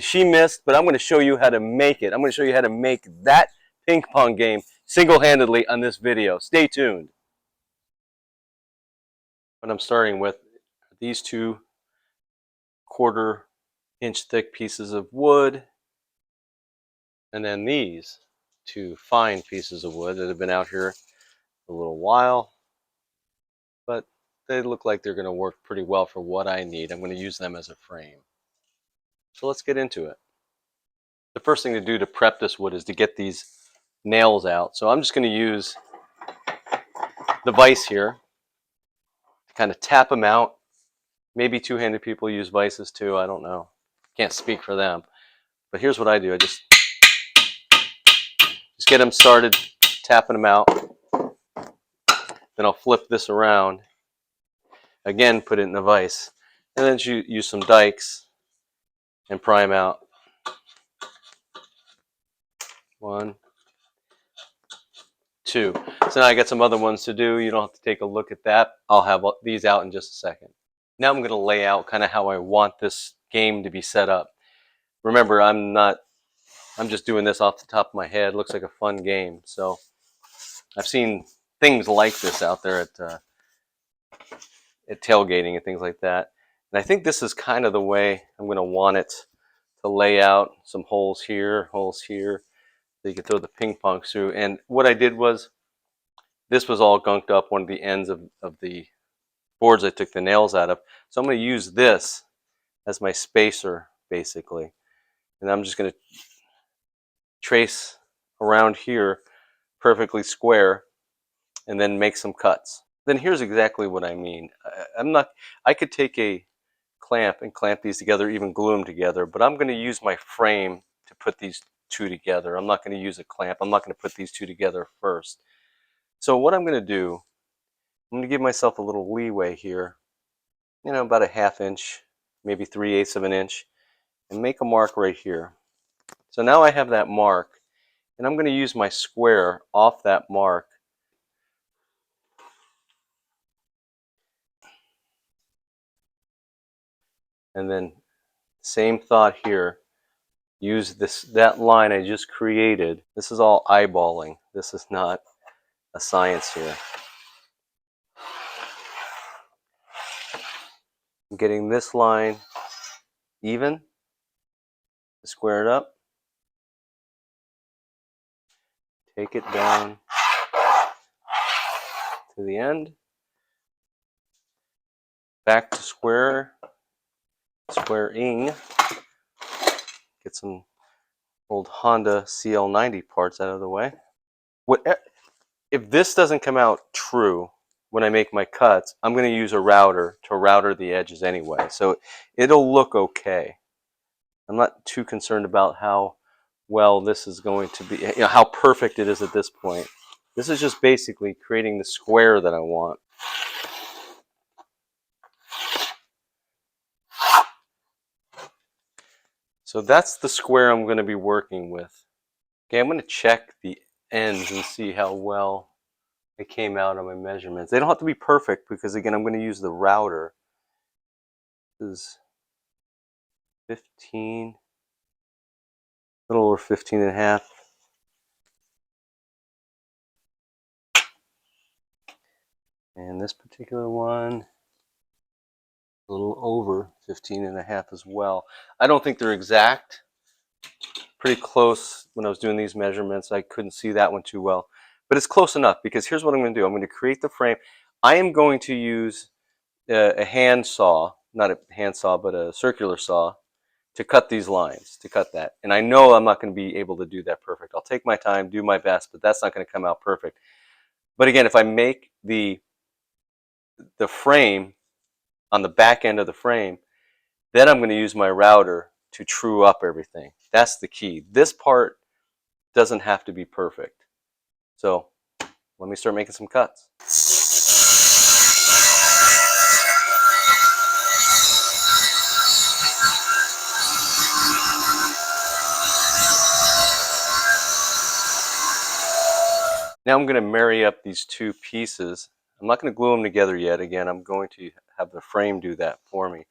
She missed, but I'm going to show you how to make it. I'm going to show you how to make that ping pong game single-handedly on this video. Stay tuned. What I'm starting with are these 2 1/4-inch thick pieces of wood, and then these 2 fine pieces of wood that have been out here a little while, but they look like they're going to work pretty well for what I need. I'm going to use them as a frame. So let's get into it. The first thing to do to prep this wood is to get these nails out. So I'm just going to use the vise here to kind of tap them out. Maybe two-handed people use vices too. I don't know. Can't speak for them. But here's what I do. I just get them started, tapping them out. Then I'll flip this around. Again, put it in the vise. And then use some dikes and pry them out. 1, 2. So now I got some other ones to do. You don't have to take a look at that. I'll have these out in just a second. Now I'm going to lay out kind of how I want this game to be set up. Remember, I'm just doing this off the top of my head. It looks like a fun game. So I've seen things like this out there at tailgating and things like that. And I think this is kind of the way I'm going to want it to lay out. Some holes here, so you can throw the ping pong through. And what I did was, this was all gunked up one of the ends of the boards I took the nails out of. So I'm going to use this as my spacer, basically. And I'm just going to trace around here perfectly square and then make some cuts. Then here's exactly what I mean. I could take a clamp and clamp these together, even glue them together, but I'm going to use my frame to put these 2 together. I'm not going to use a clamp. I'm not going to put these 2 together first. So what I'm going to do, I'm going to give myself a little leeway here, about a 1/2 inch, maybe 3/8 of an inch, and make a mark right here. So now I have that mark, and I'm going to use my square off that mark. And then same thought here. Use that line I just created. This is all eyeballing. This is not a science here. I'm getting this line even. Square it up. Take it down to the end. Back to squaring. Get some old Honda CL90 parts out of the way. If this doesn't come out true when I make my cuts, I'm going to use a router to router the edges anyway. So it'll look okay. I'm not too concerned about how well this is going to be, how perfect it is at this point. This is just basically creating the square that I want. So that's the square I'm going to be working with. Okay, I'm going to check the ends and see how well it came out on my measurements. They don't have to be perfect because, again, I'm going to use the router. This is 15, a little over 15.5. And this particular one, a little over 15.5 as well. I don't think they're exact. Pretty close. When I was doing these measurements, I couldn't see that one too well. But it's close enough, because here's what I'm going to do. I'm going to create the frame. I am going to use a hand saw, not a hand saw, but a circular saw, to cut these lines, to cut that. And I know I'm not going to be able to do that perfect. I'll take my time, do my best, but that's not going to come out perfect. But again, if I make the frame on the back end of the frame, then I'm going to use my router to true up everything. That's the key. This part doesn't have to be perfect. So let me start making some cuts. Now I'm going to marry up these 2 pieces. I'm not going to glue them together yet. Again, I'm going to have the frame do that for me.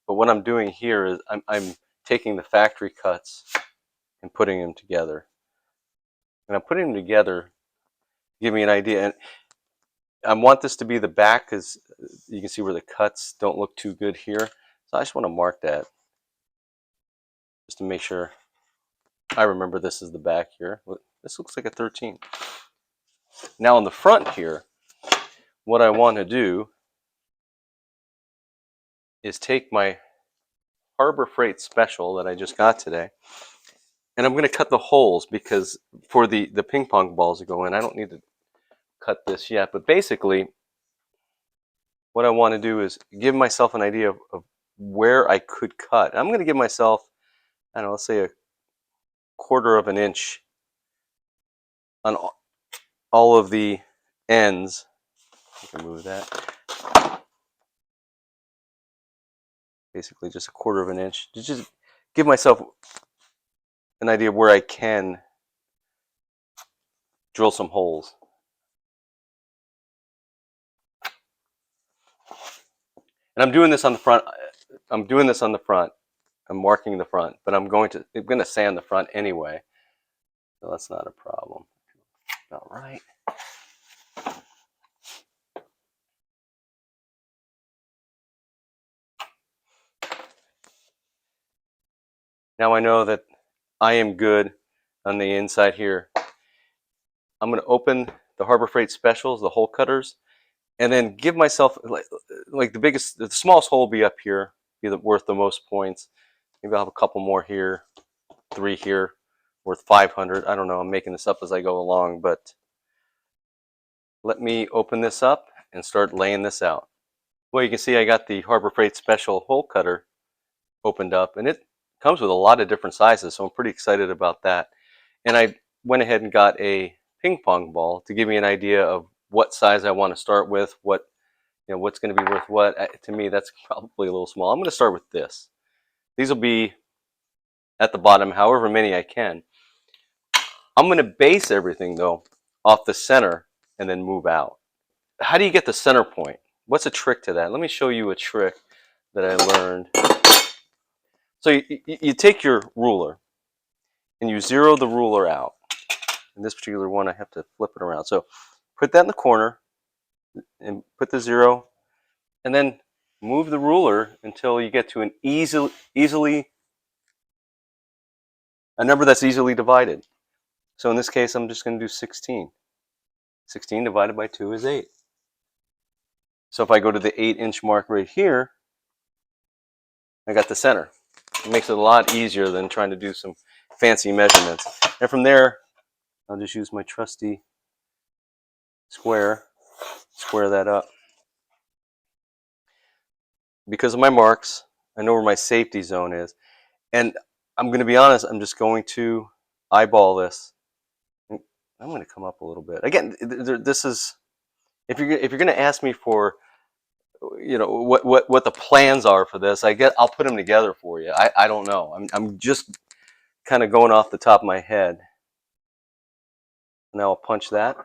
But what I'm doing here is I'm taking the factory cuts and putting them together. And I'm putting them together to give me an idea. And I want this to be the back because you can see where the cuts don't look too good here. So I just want to mark that just to make sure I remember this is the back here. This looks like a 13. Now on the front here, what I want to do is take my Harbor Freight Special that I just got today, and I'm going to cut the holes because for the ping pong balls to go in, I don't need to cut this yet. But basically, what I want to do is give myself an idea of where I could cut. I'm going to give myself, I don't know, let's say a 1/4 of an inch on all of the ends. I can move that. Basically just a 1/4 of an inch to just give myself an idea of where I can drill some holes. And I'm doing this on the front. I'm doing this on the front. I'm marking the front, but I'm going to sand the front anyway. So that's not a problem. All right. Now I know that I am good on the inside here. I'm going to open the Harbor Freight Specials, the hole cutters, and then give myself like the smallest hole will be up here, be worth the most points. Maybe I'll have a couple more here, 3 here, worth 500. I don't know. I'm making this up as I go along, but let me open this up and start laying this out. Well, you can see I got the Harbor Freight Special hole cutter opened up, and it comes with a lot of different sizes, so I'm pretty excited about that. And I went ahead and got a ping pong ball to give me an idea of what size I want to start with, what's going to be worth what. To me, that's probably a little small. I'm going to start with this. These will be at the bottom, however many I can. I'm going to base everything, though, off the center and then move out. How do you get the center point? What's a trick to that? Let me show you a trick that I learned. So you take your ruler and you zero the ruler out. In this particular one, I have to flip it around. So put that in the corner and put the 0, and then move the ruler until you get to an a number that's easily divided. So in this case, I'm just going to do 16. 16 divided by 2 is 8. So if I go to the 8-inch mark right here, I got the center. It makes it a lot easier than trying to do some fancy measurements. And from there, I'll just use my trusty square that up. Because of my marks, I know where my safety zone is. And I'm going to be honest, I'm just going to eyeball this. I'm going to come up a little bit. Again, this is, if you're going to ask me for, what the plans are for this, I'll put them together for you. I don't know. I'm just kind of going off the top of my head. Now I'll punch that.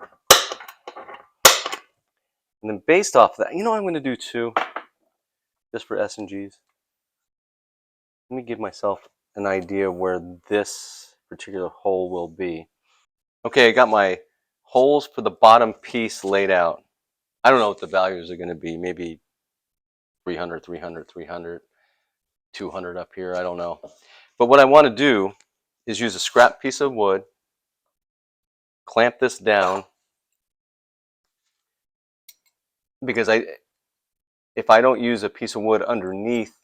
And then based off that, you know what I'm going to do too, just for S&Gs? Let me give myself an idea where this particular hole will be. Okay, I got my holes for the bottom piece laid out. I don't know what the values are going to be. Maybe 300, 300, 300, 200 up here. I don't know. But what I want to do is use a scrap piece of wood, clamp this down, because if I don't use a piece of wood underneath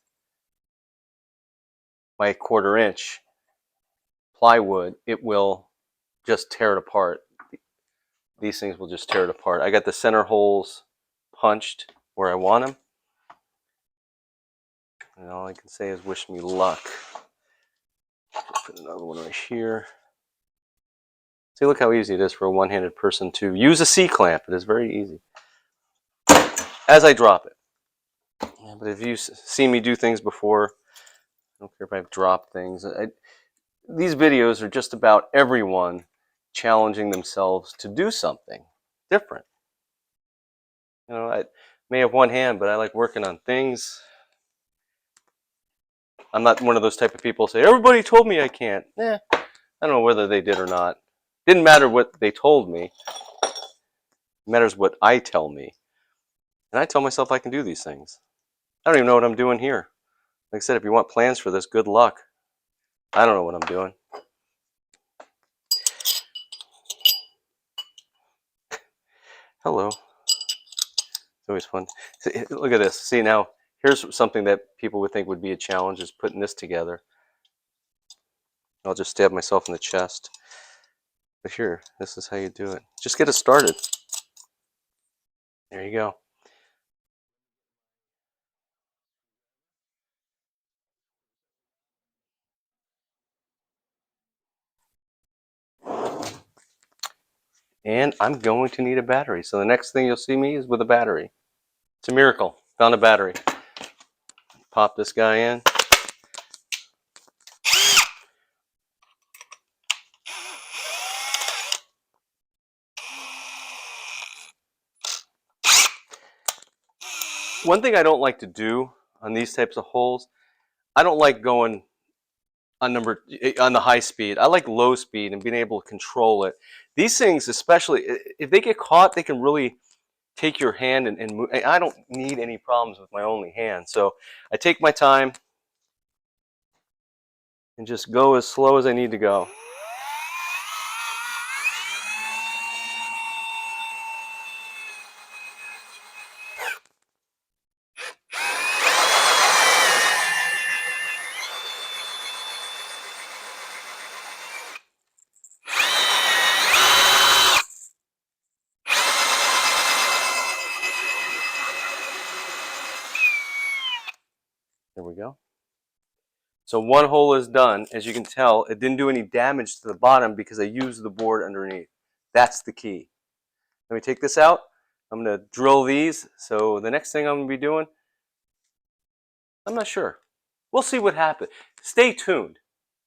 my 1/4 inch plywood, it will just tear it apart. These things will just tear it apart. I got the center holes punched where I want them. And all I can say is wish me luck. Put another one right here. See, look how easy it is for a one-handed person to use a C-clamp. It is very easy. As I drop it. Yeah, but if you've seen me do things before, I don't care if I've dropped things. These videos are just about everyone challenging themselves to do something different. I may have one hand, but I like working on things. I'm not one of those type of people who say, everybody told me I can't. I don't know whether they did or not. Didn't matter what they told me. It matters what I tell me. And I tell myself I can do these things. I don't even know what I'm doing here. Like I said, if you want plans for this, good luck. I don't know what I'm doing. Hello. It's always fun. See, look at this. See, now, here's something that people would think would be a challenge, is putting this together. I'll just stab myself in the chest. But here, this is how you do it. Just get it started. There you go. And I'm going to need a battery. So the next thing you'll see me is with a battery. It's a miracle. Found a battery. Pop this guy in. One thing I don't like to do on these types of holes, I don't like going on the high speed. I like low speed and being able to control it. These things, especially if they get caught, they can really take your hand and move. I don't need any problems with my only hand, so I take my time and just go as slow as I need to go. There we go. So one hole is done. As you can tell, it didn't do any damage to the bottom because I used the board underneath. That's the key. Let me take this out. I'm going to drill these. So the next thing I'm going to be doing, I'm not sure. We'll see what happens. Stay tuned.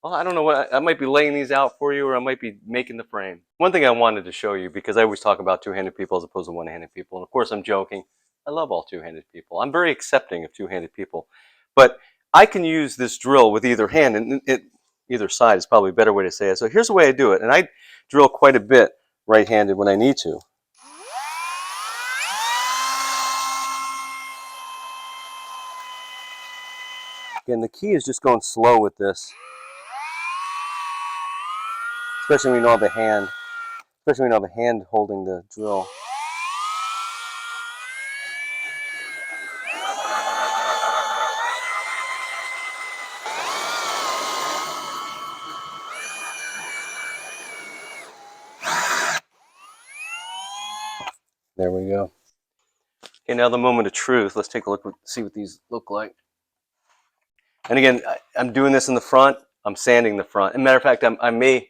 Well, I don't know what, I might be laying these out for you, or I might be making the frame. One thing I wanted to show you, because I always talk about two-handed people as opposed to one-handed people, and of course I'm joking. I love all two-handed people. I'm very accepting of two-handed people. But I can use this drill with either hand, and either side is probably a better way to say it. So here's the way I do it, and I drill quite a bit right-handed when I need to. Again, the key is just going slow with this, especially when you don't have a hand. Especially when you don't have a hand holding the drill. There we go. Okay, now the moment of truth. Let's take a look, see what these look like. And again, I'm doing this in the front. I'm sanding the front. As a matter of fact, I may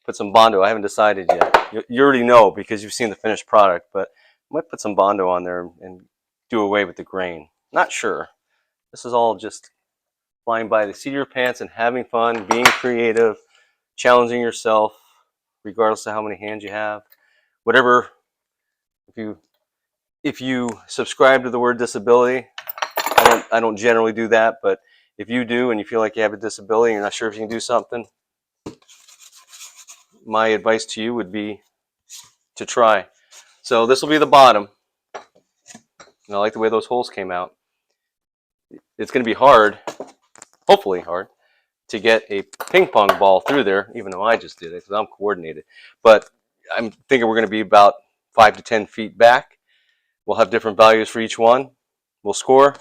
put some Bondo. I haven't decided yet. You already know because you've seen the finished product, but I might put some Bondo on there and do away with the grain. Not sure. This is all just flying by the seat of your pants and having fun, being creative, challenging yourself, regardless of how many hands you have. Whatever, if you subscribe to the word disability, I don't generally do that, but if you do and you feel like you have a disability and you're not sure if you can do something, my advice to you would be to try. So this will be the bottom. And I like the way those holes came out. It's going to be hard, hopefully hard, to get a ping pong ball through there, even though I just did it because I'm coordinated. But I'm thinking we're going to be about 5 to 10 feet back. We'll have different values for each one. We'll score, and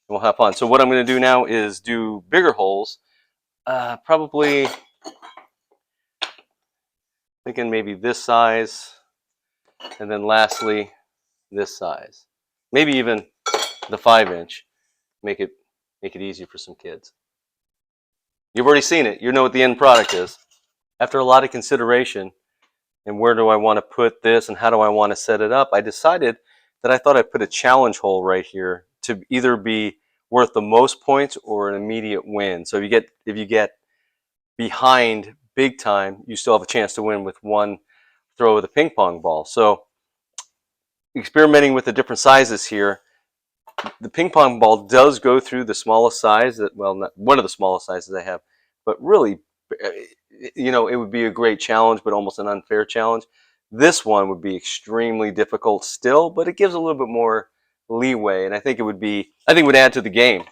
we'll have fun. So what I'm going to do now is do bigger holes, probably thinking maybe this size, and then lastly, this size. Maybe even the 5-inch. Make it easy for some kids. You've already seen it. You know what the end product is. After a lot of consideration, and where do I want to put this and how do I want to set it up, I decided that I thought I'd put a challenge hole right here to either be worth the most points or an immediate win. So if you get behind big time, you still have a chance to win with one throw of the ping pong ball. So experimenting with the different sizes here, the ping pong ball does go through the smallest size that, well, not one of the smallest sizes I have, but really, you know, it would be a great challenge, but almost an unfair challenge. This one would be extremely difficult still, but it gives a little bit more leeway, and I think it would add to the game.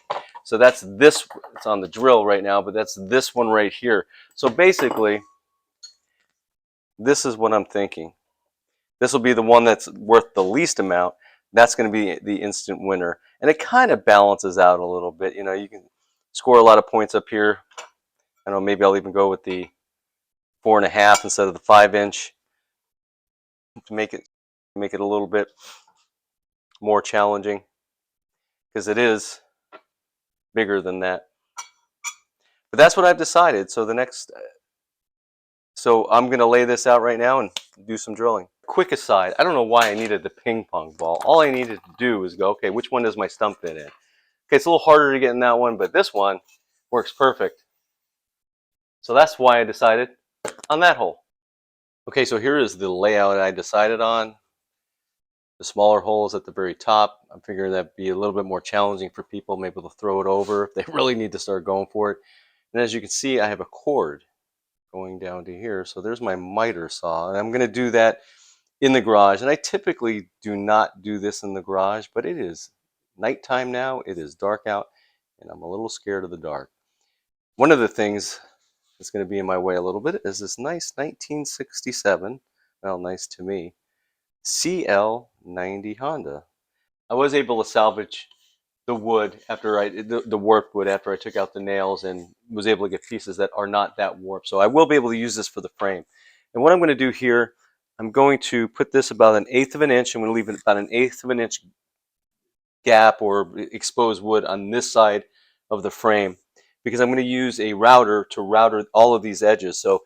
So that's this. It's on the drill right now, but that's this one right here. So basically, this is what I'm thinking. This will be the one that's worth the least amount. That's going to be the instant winner. And it kind of balances out a little bit. You know, you can score a lot of points up here. I don't know, maybe I'll even go with the 4.5 instead of the 5-inch to make it a little bit more challenging, because it is bigger than that. But that's what I've decided. So I'm going to lay this out right now and do some drilling. Quick aside, I don't know why I needed the ping pong ball. All I needed to do is go, okay, which one does my stump fit in? Okay, it's a little harder to get in that one, but this one works perfect. So that's why I decided on that hole. Okay, so here is the layout I decided on. The smaller hole is at the very top. I'm figuring that'd be a little bit more challenging for people. Maybe they'll throw it over if they really need to start going for it. And as you can see, I have a cord going down to here. So there's my miter saw. And I'm going to do that in the garage. And I typically do not do this in the garage, but it is nighttime now. It is dark out, and I'm a little scared of the dark. One of the things that's going to be in my way a little bit is this nice 1967, well, nice to me, CL90 Honda. I was able to salvage the wood the warped wood after I took out the nails, and was able to get pieces that are not that warped. So I will be able to use this for the frame. And what I'm going to do here, I'm going to put this about 1/8 of an inch. I'm going to leave it about 1/8 of an inch gap or exposed wood on this side of the frame, because I'm going to use a router to router all of these edges. So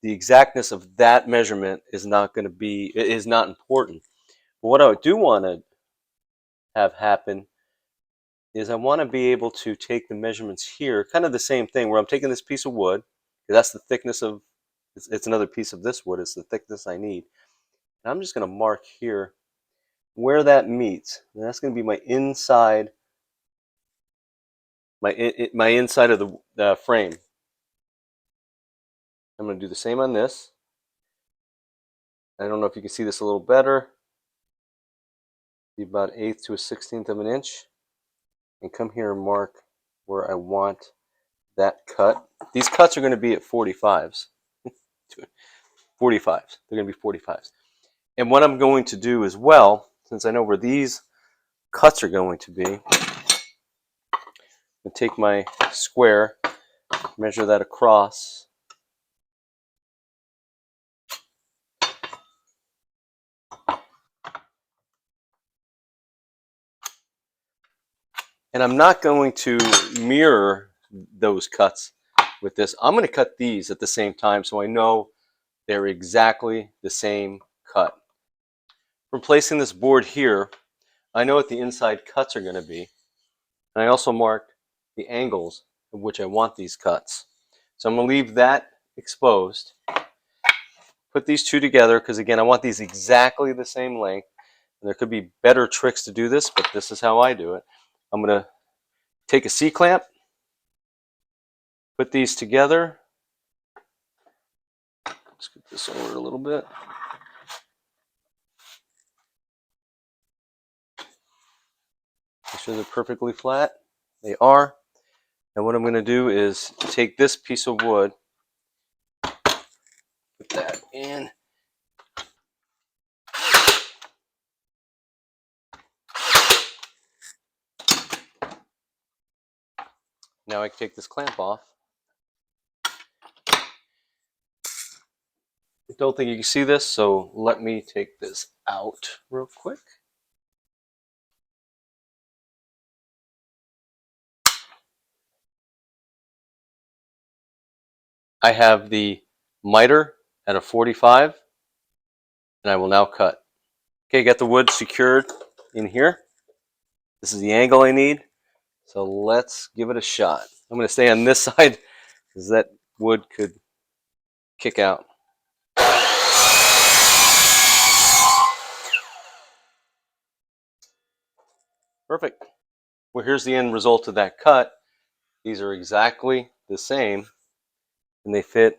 the exactness of that measurement is not important. But what I do want to have happen is I want to be able to take the measurements here, kind of the same thing, where I'm taking this piece of wood, that's the thickness of, it's another piece of this wood, it's the thickness I need. And I'm just going to mark here where that meets. And that's going to be my inside, my inside of the frame. I'm going to do the same on this. I don't know if you can see this a little better. Be about 1/8 to 1/16 of an inch. And come here and mark where I want that cut. These cuts are going to be at 45s. 45s. They're going to be 45s. And what I'm going to do as well, since I know where these cuts are going to be, I'm going to take my square, measure that across. And I'm not going to mirror those cuts with this. I'm going to cut these at the same time so I know they're exactly the same cut. From placing this board here, I know what the inside cuts are going to be. And I also marked the angles of which I want these cuts. So I'm going to leave that exposed. Put these two together because, again, I want these exactly the same length. And there could be better tricks to do this, but this is how I do it. I'm going to take a C-clamp, put these together. Let's get this over a little bit. Make sure they're perfectly flat. They are. And what I'm going to do is take this piece of wood, put that in. Now I can take this clamp off. I don't think you can see this, so let me take this out real quick. I have the miter at a 45, and I will now cut. Okay, got the wood secured in here. This is the angle I need, so let's give it a shot. I'm going to stay on this side because that wood could kick out. Perfect. Well, here's the end result of that cut. These are exactly the same, and they fit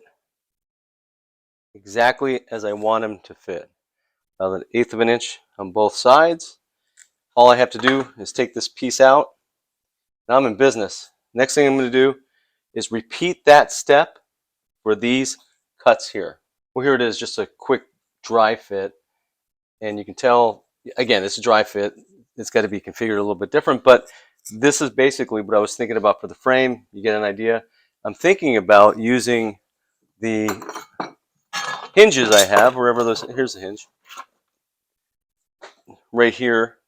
exactly as I want them to fit. About an eighth of an inch on both sides. All I have to do is take this piece out. Now I'm in business. Next thing I'm going to do is repeat that step for these cuts here. Well, here it is, just a quick dry fit. And you can tell, again, it's a dry fit. It's got to be configured a little bit different, but this is basically what I was thinking about for the frame. You get an idea. I'm thinking about using the hinges I have, wherever those, here's the hinge, right here,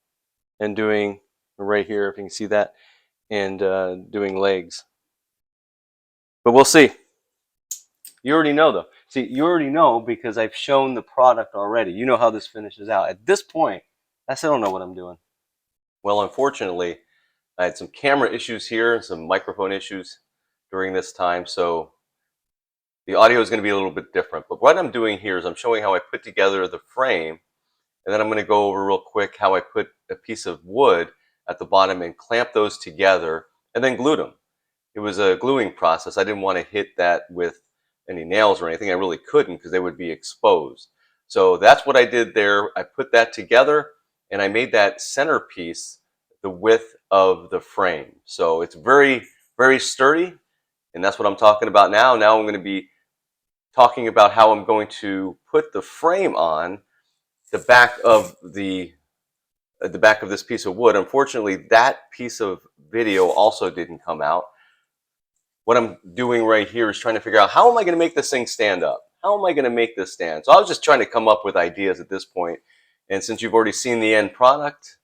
and doing right here, if you can see that, and doing legs. But we'll see. You already know though. See, you already know because I've shown the product already. You know how this finishes out. At this point, I still don't know what I'm doing. Well, unfortunately, I had some camera issues here and some microphone issues during this time, so the audio is going to be a little bit different. But what I'm doing here is I'm showing how I put together the frame, and then I'm going to go over real quick how I put a piece of wood at the bottom and clamp those together and then glued them. It was a gluing process. I didn't want to hit that with any nails or anything. I really couldn't because they would be exposed. So that's what I did there. I put that together and I made that centerpiece the width of the frame. So it's very, very sturdy. And that's what I'm talking about now. Now I'm going to be talking about how I'm going to put the frame on the back of the back of this piece of wood. Unfortunately, that piece of video also didn't come out. What I'm doing right here is trying to figure out how am I going to make this thing stand up? How am I going to make this stand? So I was just trying to come up with ideas at this point. And since you've already seen the end product,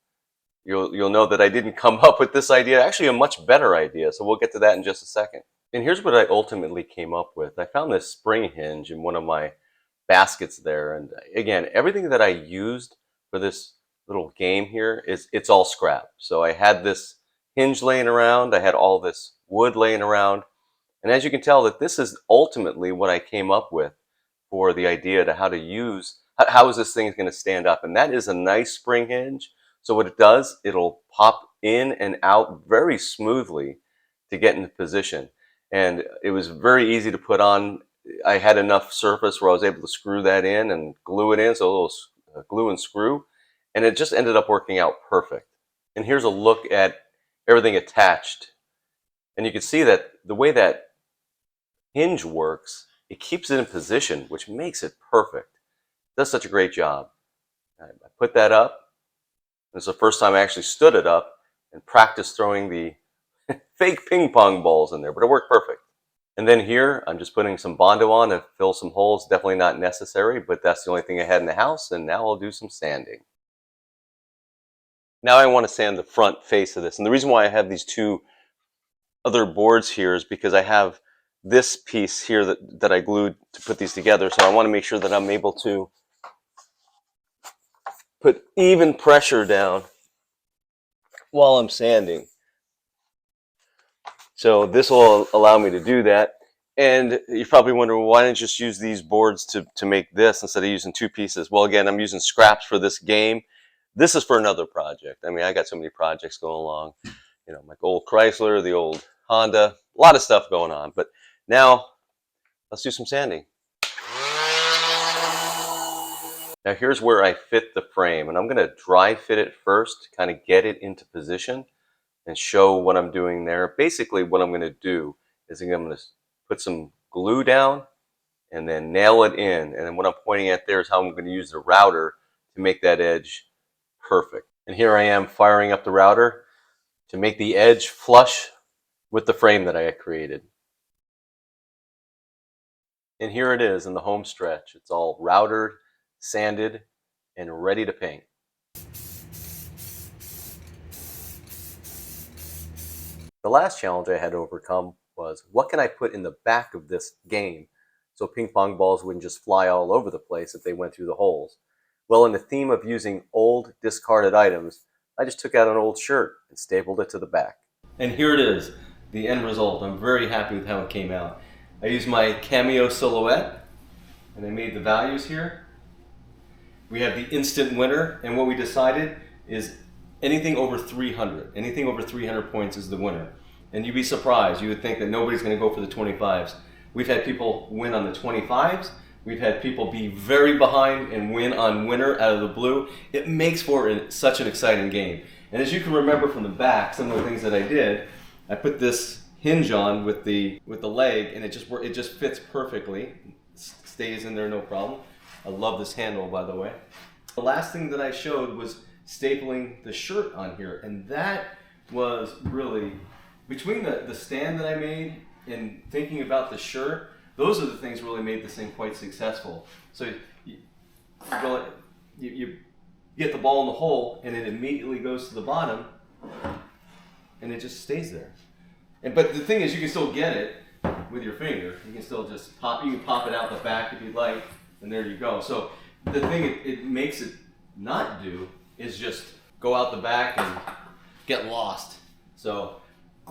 you'll know that I didn't come up with this idea. Actually, a much better idea. So we'll get to that in just a second. And here's what I ultimately came up with. I found this spring hinge in one of my baskets there. And again, everything that I used for this little game here it's all scrap. So I had this hinge laying around. I had all this wood laying around. And as you can tell, that this is ultimately what I came up with for the idea to how to use, how is this thing going to stand up? And that is a nice spring hinge. So what it does, it'll pop in and out very smoothly to get into position. And it was very easy to put on. I had enough surface where I was able to screw that in and glue it in, so a little glue and screw. And it just ended up working out perfect. And here's a look at everything attached. And you can see that the way that hinge works, it keeps it in position, which makes it perfect. It does such a great job. I put that up. It's the first time I actually stood it up and practiced throwing the fake ping pong balls in there, but it worked perfect. And then here, I'm just putting some Bondo on to fill some holes. Definitely not necessary, but that's the only thing I had in the house, and now I'll do some sanding. Now I want to sand the front face of this. And the reason why I have these two other boards here is because I have this piece here that I glued to put these together. So I want to make sure that I'm able to put even pressure down while I'm sanding. So this will allow me to do that. And you're probably wondering, why didn't you just use these boards to make this instead of using two pieces? Well, again, I'm using scraps for this game. This is for another project. I mean, I got so many projects going along. You know, my old Chrysler, the old Honda, a lot of stuff going on. But now, let's do some sanding. Now here's where I fit the frame, and I'm going to dry fit it first to kind of get it into position and show what I'm doing there. Basically, what I'm going to do is I'm going to put some glue down and then nail it in. And then what I'm pointing at there is how I'm going to use the router to make that edge perfect. And here I am firing up the router to make the edge flush with the frame that I had created. And here it is in the home stretch. It's all routered, sanded, and ready to paint. The last challenge I had to overcome was, what can I put in the back of this game so ping pong balls wouldn't just fly all over the place if they went through the holes? Well, in the theme of using old discarded items, I just took out an old shirt and stapled it to the back. And here it is, the end result. I'm very happy with how it came out. I used my Cameo silhouette and I made the values here. We have the instant winner, and what we decided is anything over 300. Anything over 300 points is the winner. And you'd be surprised. You would think that nobody's going to go for the 25s. We've had people win on the 25s. We've had people be very behind and win on winner out of the blue. It makes for such an exciting game. And as you can remember from the back, some of the things that I did, I put this hinge on with the leg, and it just fits perfectly. Stays in there no problem. I love this handle, by the way. The last thing that I showed was stapling the shirt on here, and that was really, between the stand that I made and thinking about the shirt, those are the things really made this thing quite successful. So you get the ball in the hole, and it immediately goes to the bottom, and it just stays there. But the thing is, you can still get it with your finger. You can still just pop it out the back if you'd like, and there you go. So the thing it makes it not do is just go out the back and get lost. So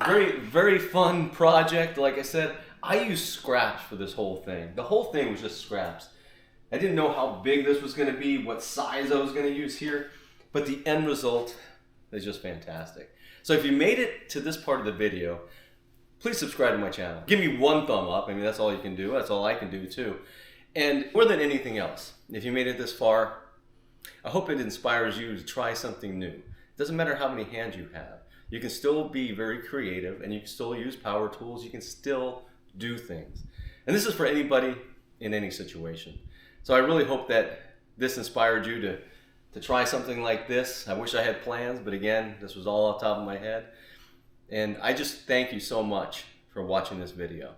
very, very fun project. Like I said, I used scraps for this whole thing. The whole thing was just scraps. I didn't know how big this was going to be, what size I was going to use here, but the end result is just fantastic. So if you made it to this part of the video, please subscribe to my channel. Give me one thumb up. I mean, that's all you can do. That's all I can do too. And more than anything else, if you made it this far, I hope it inspires you to try something new. It doesn't matter how many hands you have. You can still be very creative, and you can still use power tools. You can still do things. And this is for anybody in any situation. So I really hope that this inspired you to try something like this. I wish I had plans, but again, this was all off the top of my head. And I just thank you so much for watching this video.